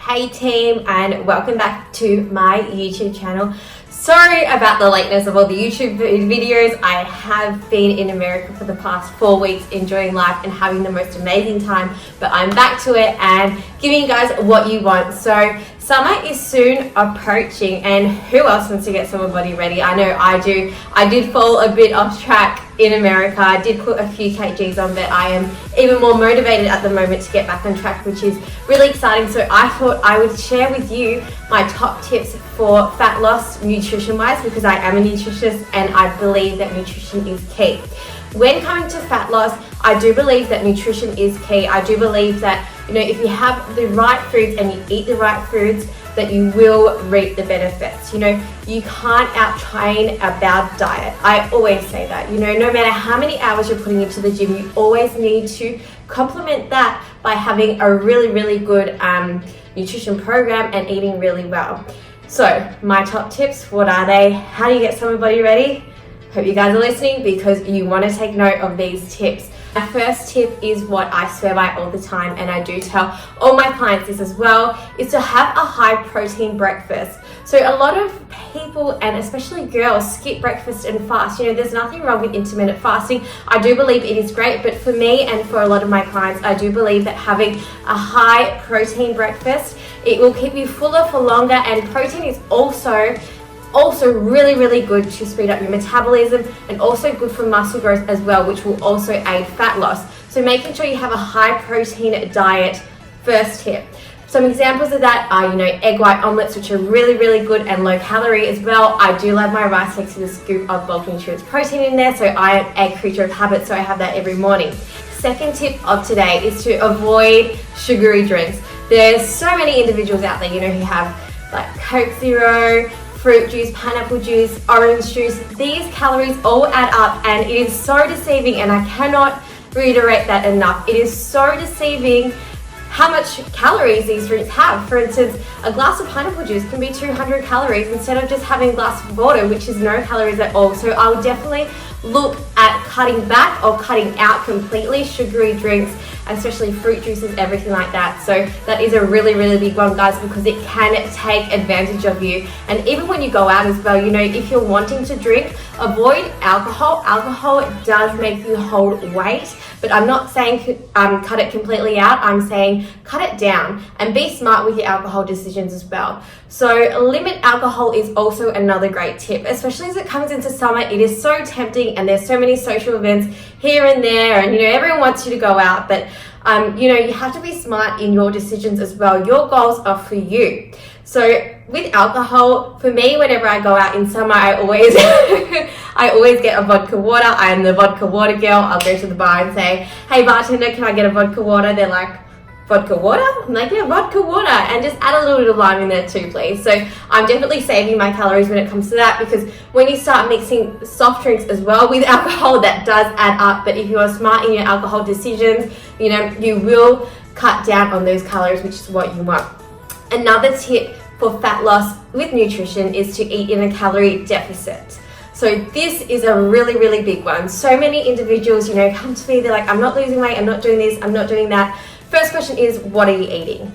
Hey team, and welcome back to my YouTube channel. Sorry about the lateness of all the YouTube videos. I have been in America for the past 4 weeks enjoying life and having the most amazing time, but I'm back to it and giving you guys what you want. So summer is soon approaching, and who else wants to get summer body ready? I know I do. I did fall a bit off track in America. I did put a few kgs on, but I am even more motivated at the moment to get back on track, which is really exciting. So I thought I would share with you my top tips for fat loss nutrition wise, because I am a nutritionist and I believe that nutrition is key. When coming to fat loss, I do believe that nutrition is key. I do believe that, if you have the right foods and you eat the right foods, that you will reap the benefits. You can't out-train a bad diet. I always say that. No matter how many hours you're putting into the gym, you always need to complement that by having a really, really good nutrition program and eating really well. So my top tips, what are they? How do you get summer body ready? Hope you guys are listening, because you want to take note of these tips. My first tip is what I swear by all the time, and I do tell all my clients this as well, is to have a high protein breakfast. So a lot of people, and especially girls, skip breakfast and fast. There's nothing wrong with intermittent fasting. I do believe it is great, but for me and for a lot of my clients, I do believe that having a high protein breakfast, it will keep you fuller for longer, and protein is also really, really good to speed up your metabolism and also good for muscle growth as well, which will also aid fat loss. So making sure you have a high protein diet, first tip. Some examples of that are, egg white omelets, which are really, really good and low calorie as well. I do love my rice cakes with a scoop of bulk nutrients protein in there, so I am a creature of habit, so I have that every morning. Second tip of today is to avoid sugary drinks. There's so many individuals out there, who have like Coke Zero, fruit juice, pineapple juice, orange juice. These calories all add up, and it is so deceiving, and I cannot reiterate that enough. It is so deceiving how much calories these drinks have. For instance, a glass of pineapple juice can be 200 calories instead of just having a glass of water, which is no calories at all. So I would definitely look at cutting back or cutting out completely sugary drinks, especially fruit juices, everything like that. So that is a really, really big one, guys, because it can take advantage of you. And even when you go out as well, if you're wanting to drink, avoid alcohol. Alcohol does make you hold weight, but I'm not saying cut it completely out. I'm saying cut it down and be smart with your alcohol decisions as well. So limit alcohol is also another great tip, especially as it comes into summer. It is so tempting, and there's so many social events here and there, and everyone wants you to go out, but you have to be smart in your decisions as well. Your goals are for you. So with alcohol, for me, whenever I go out in summer, I always I always get a vodka water. I am the vodka water girl. I'll go to the bar and say, "Hey bartender, can I get a vodka water?" They're like, "Vodka water?" I'm like, "Yeah, vodka water," and just add a little bit of lime in there too, please. So I'm definitely saving my calories when it comes to that, because when you start mixing soft drinks as well with alcohol, that does add up. But if you are smart in your alcohol decisions, you will cut down on those calories, which is what you want. Another tip for fat loss with nutrition is to eat in a calorie deficit. So this is a really, really big one. So many individuals, come to me, they're like, "I'm not losing weight, I'm not doing this, I'm not doing that." First question is, what are you eating?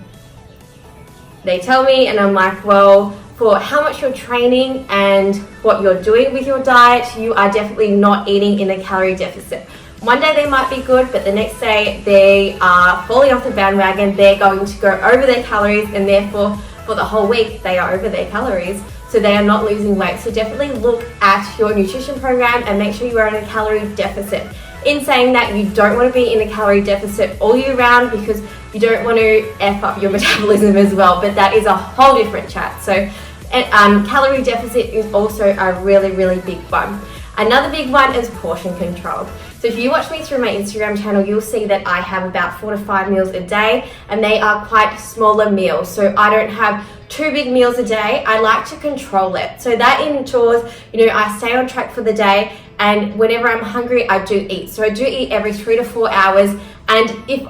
They tell me, and I'm like, well, for how much you're training and what you're doing with your diet, you are definitely not eating in a calorie deficit. One day they might be good, but the next day they are falling off the bandwagon. They're going to go over their calories, and therefore for the whole week they are over their calories. So they are not losing weight. So definitely look at your nutrition program and make sure you are in a calorie deficit. In saying that, you don't want to be in a calorie deficit all year round, because you don't want to F up your metabolism as well, but that is a whole different chat. So calorie deficit is also a really, really big one. Another big one is portion control. So if you watch me through my Instagram channel, you'll see that I have about 4 to 5 meals a day, and they are quite smaller meals. So I don't have 2 big meals a day. I like to control it. So that ensures, I stay on track for the day, and whenever I'm hungry, I do eat. So I do eat every 3 to 4 hours. And if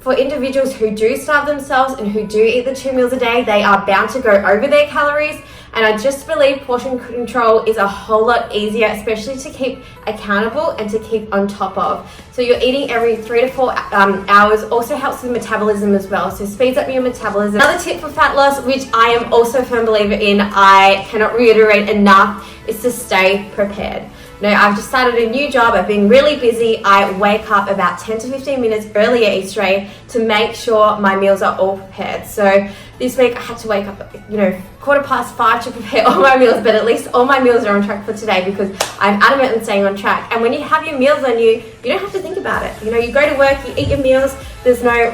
for individuals who do starve themselves and who do eat the 2 meals a day, they are bound to go over their calories. And I just believe portion control is a whole lot easier, especially to keep accountable and to keep on top of. So you're eating every 3 to 4 hours, also helps with metabolism as well. So speeds up your metabolism. Another tip for fat loss, which I am also a firm believer in, I cannot reiterate enough, is to stay prepared. Now, I've just started a new job. I've been really busy. I wake up about 10 to 15 minutes earlier each day to make sure my meals are all prepared. So this week I had to wake up, 5:15 to prepare all my meals, but at least all my meals are on track for today because I'm adamant on staying on track. And when you have your meals on you, you don't have to think about it. You go to work, you eat your meals. There's no,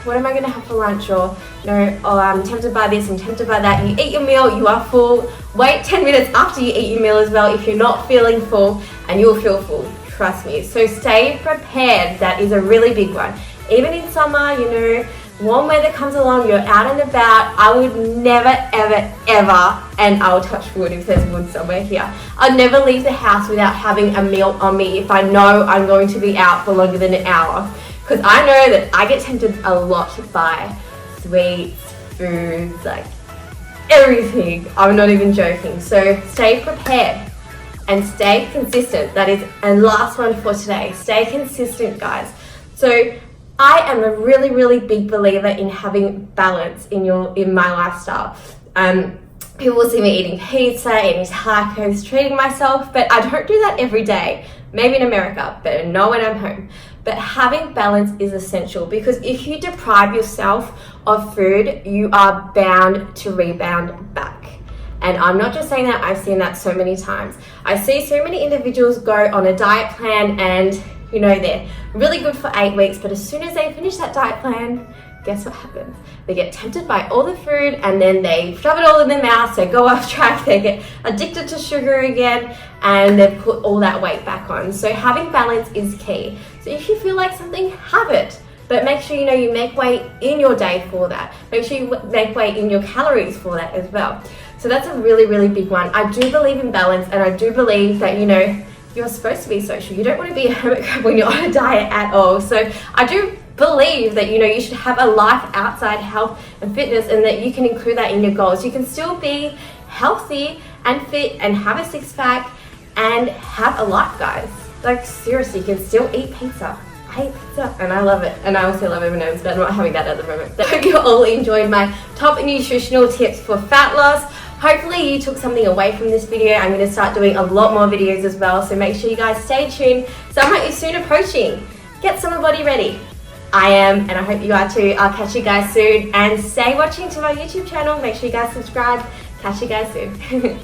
what am I going to have for lunch? Or, I'm tempted by this, I'm tempted by that. You eat your meal, you are full. Wait 10 minutes after you eat your meal as well if you're not feeling full, and you'll feel full, trust me. So stay prepared. That is a really big one. Even in summer, warm weather comes along, you're out and about. I would never, ever, ever, and I'll touch wood if there's wood somewhere here, I'd never leave the house without having a meal on me if I know I'm going to be out for longer than an hour. Because I know that I get tempted a lot by sweets, foods, like everything. I'm not even joking. So stay prepared and stay consistent. That is, and last one for today, stay consistent, guys. So I am a really, really big believer in having balance in my lifestyle. People will see me eating pizza, eating tacos, treating myself, but I don't do that every day. Maybe in America, but not when I'm home. But having balance is essential because if you deprive yourself of food, you are bound to rebound back. And I'm not just saying that, I've seen that so many times. I see so many individuals go on a diet plan and they're really good for 8 weeks, but as soon as they finish that diet plan, guess what happens? They get tempted by all the food and then they shove it all in their mouth, they go off track, they get addicted to sugar again, and they've put all that weight back on. So having balance is key. So if you feel like something, have it. But make sure you make weight in your day for that. Make sure you make weight in your calories for that as well. So that's a really, really big one. I do believe in balance, and I do believe that, you're supposed to be social. You don't want to be a hermit crab when you're on a diet at all. So I do believe that, you should have a life outside health and fitness, and that you can include that in your goals. You can still be healthy and fit and have a six-pack and have a life, guys. Like, seriously, you can still eat pizza. I eat pizza and I love it. And I also love M&M's, but I'm not having that at the moment. So I hope you all enjoyed my top nutritional tips for fat loss. Hopefully you took something away from this video. I'm going to start doing a lot more videos as well, so make sure you guys stay tuned. Summer is soon approaching. Get summer body ready. I am, and I hope you are too. I'll catch you guys soon, and stay watching to my YouTube channel. Make sure you guys subscribe. Catch you guys soon.